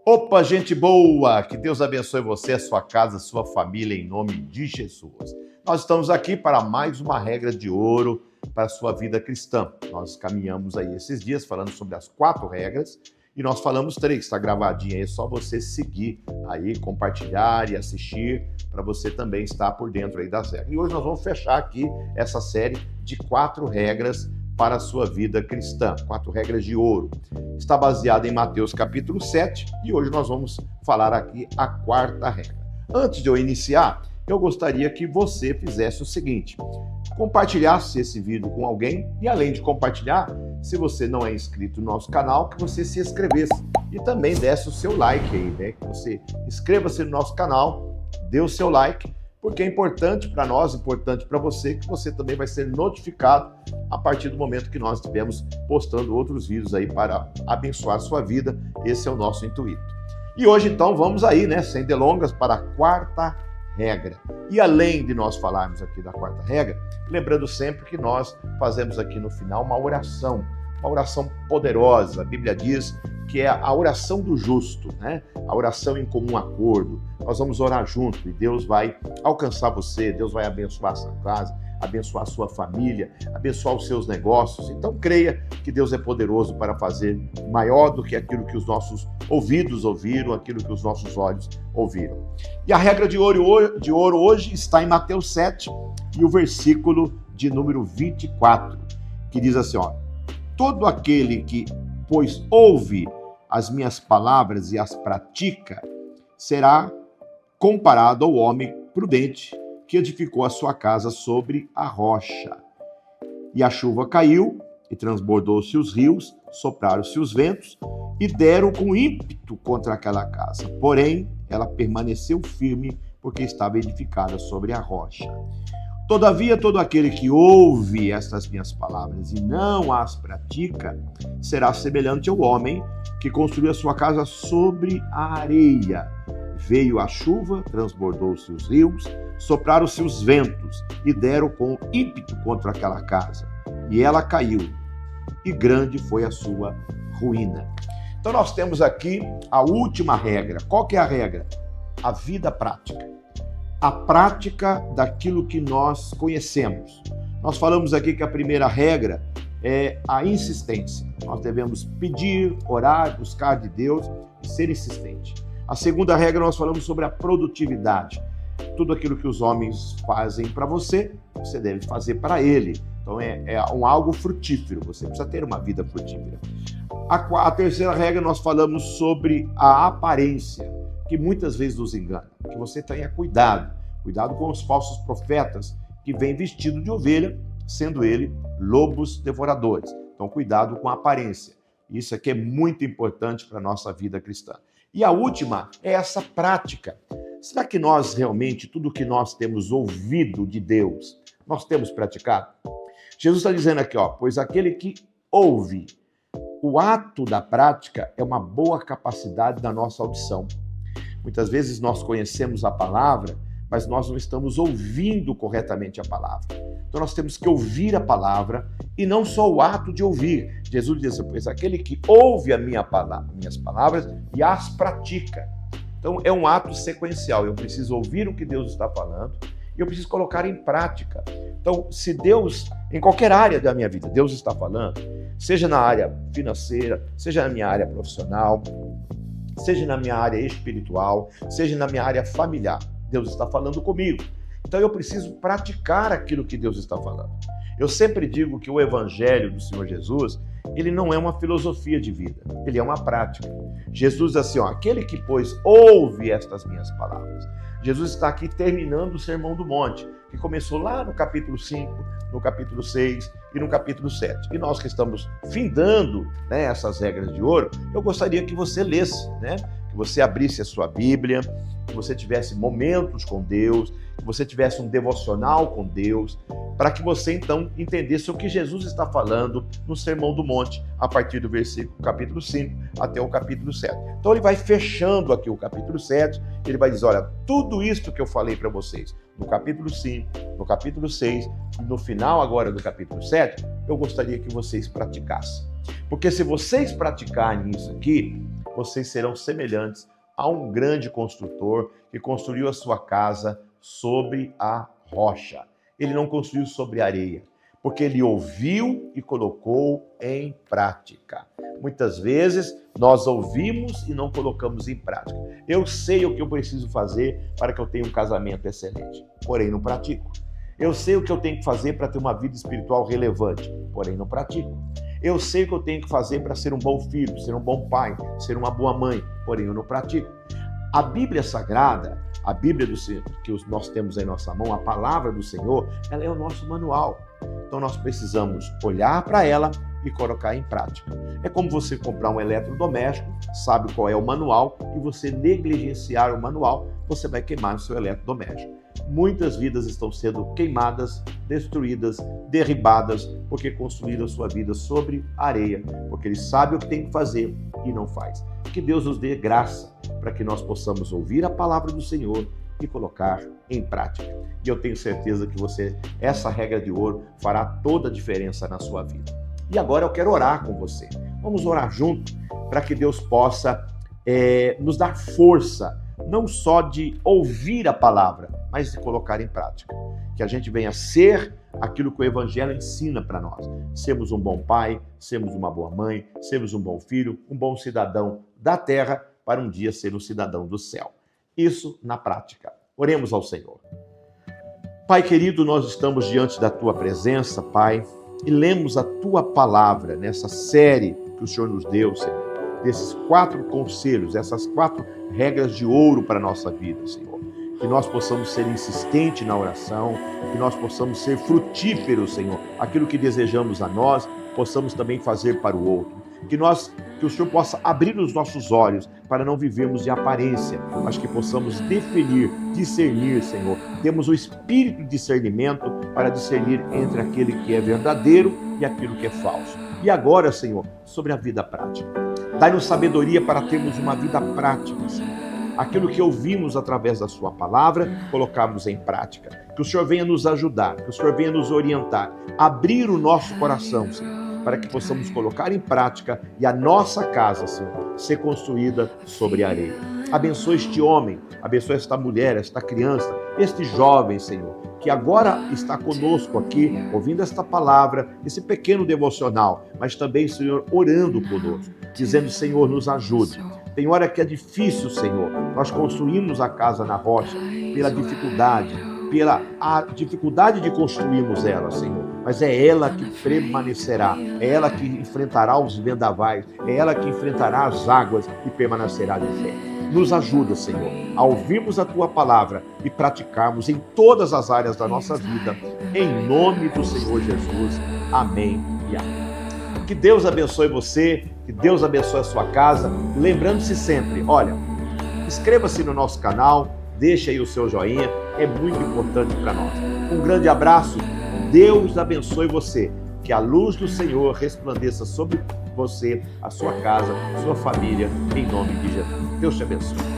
Opa, gente boa! Que Deus abençoe você, a sua casa, a sua família, em nome de Jesus. Nós estamos aqui para mais uma regra de ouro para a sua vida cristã. Nós caminhamos aí esses dias falando sobre as 4 regras e nós falamos 3, está gravadinho aí, é só você seguir aí, compartilhar e assistir para você também estar por dentro aí das regras. E hoje nós vamos fechar aqui essa série de 4 regras para a sua vida cristã, 4 regras de ouro. Está baseada em Mateus capítulo 7 e hoje nós vamos falar aqui a 4ª regra. Antes de eu iniciar, eu gostaria que você fizesse o seguinte: compartilhasse esse vídeo com alguém e, além de compartilhar, se você não é inscrito no nosso canal, que você se inscrevesse e também desse o seu like aí, né? Que você inscreva-se no nosso canal, dê o seu like, porque é importante para nós, importante para você, que você também vai ser notificado a partir do momento que nós estivermos postando outros vídeos aí para abençoar a sua vida. Esse é o nosso intuito. E hoje, então, vamos aí, né, sem delongas, para a 4ª regra. E além de nós falarmos aqui da 4ª regra, lembrando sempre que nós fazemos aqui no final uma oração poderosa. A Bíblia diz que é a oração do justo, né? A oração em comum acordo. Nós vamos orar junto e Deus vai alcançar você, Deus vai abençoar a sua casa, abençoar a sua família, abençoar os seus negócios. Então creia que Deus é poderoso para fazer maior do que aquilo que os nossos ouvidos ouviram, aquilo que os nossos olhos ouviram. E a regra de ouro hoje está em Mateus 7 e o versículo de número 24, que diz assim, ó: todo aquele que, pois, ouve as minhas palavras e as pratica, será comparado ao homem prudente que edificou a sua casa sobre a rocha. E a chuva caiu, e transbordou-se os rios, sopraram-se os ventos, e deram com ímpeto contra aquela casa. Porém, ela permaneceu firme, porque estava edificada sobre a rocha. Todavia, todo aquele que ouve estas minhas palavras e não as pratica, será semelhante ao homem que construiu a sua casa sobre a areia. Veio a chuva, transbordou-se os rios, sopraram-se os ventos e deram com ímpeto contra aquela casa. E ela caiu, e grande foi a sua ruína. Então nós temos aqui a última regra. Qual que é a regra? A vida prática. A prática daquilo que nós conhecemos. Nós falamos aqui que a primeira regra é a insistência. Nós devemos pedir, orar, buscar de Deus e ser insistente. A segunda regra nós falamos sobre a produtividade. Tudo aquilo que os homens fazem para você, você deve fazer para ele. Então é algo frutífero, você precisa ter uma vida frutífera. A terceira regra nós falamos sobre a aparência, que muitas vezes nos engana. Que você tenha cuidado com os falsos profetas que vêm vestidos de ovelha, sendo ele lobos devoradores. Então cuidado com a aparência. Isso aqui é muito importante para a nossa vida cristã. E a última é essa prática. Será que nós realmente, tudo que nós temos ouvido de Deus, nós temos praticado? Jesus está dizendo aqui, ó, pois aquele que ouve, o ato da prática é uma boa capacidade da nossa audição. Muitas vezes nós conhecemos a palavra, mas nós não estamos ouvindo corretamente a palavra. Então nós temos que ouvir a palavra e não só o ato de ouvir. Jesus diz, pois aquele que ouve minhas palavras e as pratica. Então é um ato sequencial. Eu preciso ouvir o que Deus está falando e eu preciso colocar em prática. Então, se Deus, em qualquer área da minha vida, Deus está falando, seja na área financeira, seja na minha área profissional, seja na minha área espiritual, seja na minha área familiar, Deus está falando comigo. Então eu preciso praticar aquilo que Deus está falando. Eu sempre digo que o Evangelho do Senhor Jesus, ele não é uma filosofia de vida, ele é uma prática. Jesus diz assim, ó, aquele que, pois, ouve estas minhas palavras. Jesus está aqui terminando o Sermão do Monte, que começou lá no capítulo 5, no capítulo 6 e no capítulo 7. E nós que estamos findando, né, essas regras de ouro, eu gostaria que você lesse, né? Que você abrisse a sua Bíblia, que você tivesse momentos com Deus, que você tivesse um devocional com Deus, para que você então entendesse o que Jesus está falando no Sermão do Monte, a partir do versículo capítulo 5 até o capítulo 7. Então ele vai fechando aqui o capítulo 7, ele vai dizer, olha, tudo isso que eu falei para vocês no capítulo 5, no capítulo 6 e no final agora do capítulo 7, eu gostaria que vocês praticassem. Porque se vocês praticarem isso aqui, vocês serão semelhantes a um grande construtor que construiu a sua casa sobre a rocha. Ele não construiu sobre areia, porque ele ouviu e colocou em prática. Muitas vezes nós ouvimos e não colocamos em prática. Eu sei o que eu preciso fazer para que eu tenha um casamento excelente, porém não pratico. Eu sei o que eu tenho que fazer para ter uma vida espiritual relevante, porém não pratico. Eu sei o que eu tenho que fazer para ser um bom filho, ser um bom pai, ser uma boa mãe, porém eu não pratico. A Bíblia Sagrada, a Bíblia do Senhor, que nós temos em nossa mão, a palavra do Senhor, ela é o nosso manual. Então nós precisamos olhar para ela e colocar em prática. É como você comprar um eletrodoméstico, sabe qual é o manual, e você negligenciar o manual, você vai queimar o seu eletrodoméstico. Muitas vidas estão sendo queimadas, destruídas, derribadas, porque construíram a sua vida sobre areia, porque eles sabem o que tem que fazer e não faz. Que Deus nos dê graça para que nós possamos ouvir a palavra do Senhor e colocar em prática. E eu tenho certeza que essa regra de ouro fará toda a diferença na sua vida. E agora eu quero orar com você. Vamos orar junto para que Deus possa nos dar força, não só de ouvir a palavra, mas de colocar em prática. Que a gente venha ser aquilo que o Evangelho ensina para nós. Sermos um bom pai, sermos uma boa mãe, sermos um bom filho, um bom cidadão da terra, para um dia ser um cidadão do céu. Isso na prática. Oremos ao Senhor. Pai querido, nós estamos diante da Tua presença, Pai, e lemos a Tua palavra nessa série que o Senhor nos deu, Senhor. Desses 4 conselhos, essas 4 regras de ouro para a nossa vida, Senhor. Que nós possamos ser insistentes na oração, que nós possamos ser frutíferos, Senhor. Aquilo que desejamos a nós, possamos também fazer para o outro. Que o Senhor possa abrir os nossos olhos para não vivermos de aparência, mas que possamos definir, discernir, Senhor. Temos o espírito de discernimento para discernir entre aquele que é verdadeiro e aquilo que é falso. E agora, Senhor, sobre a vida prática. Dai-nos sabedoria para termos uma vida prática, Senhor. Aquilo que ouvimos através da Sua palavra, colocarmos em prática. Que o Senhor venha nos ajudar, que o Senhor venha nos orientar, abrir o nosso coração, Senhor, para que possamos colocar em prática e a nossa casa, Senhor, ser construída sobre a areia. Abençoa este homem, abençoa esta mulher, esta criança, este jovem, Senhor, que agora está conosco aqui, ouvindo esta palavra, esse pequeno devocional, mas também, Senhor, orando conosco, dizendo, Senhor, nos ajude. Tem hora que é difícil, Senhor, nós construímos a casa na rocha pela dificuldade, a dificuldade de construirmos ela, Senhor, mas é ela que permanecerá, é ela que enfrentará os vendavais, é ela que enfrentará as águas e permanecerá de pé. Nos ajuda, Senhor, a ouvirmos a Tua palavra e praticarmos em todas as áreas da nossa vida, em nome do Senhor Jesus. Amém e amém. Que Deus abençoe você, que Deus abençoe a sua casa, lembrando-se sempre, olha, inscreva-se no nosso canal, deixa aí o seu joinha, é muito importante para nós. Um grande abraço, Deus abençoe você, que a luz do Senhor resplandeça sobre você, a sua casa, sua família, em nome de Jesus. Deus te abençoe.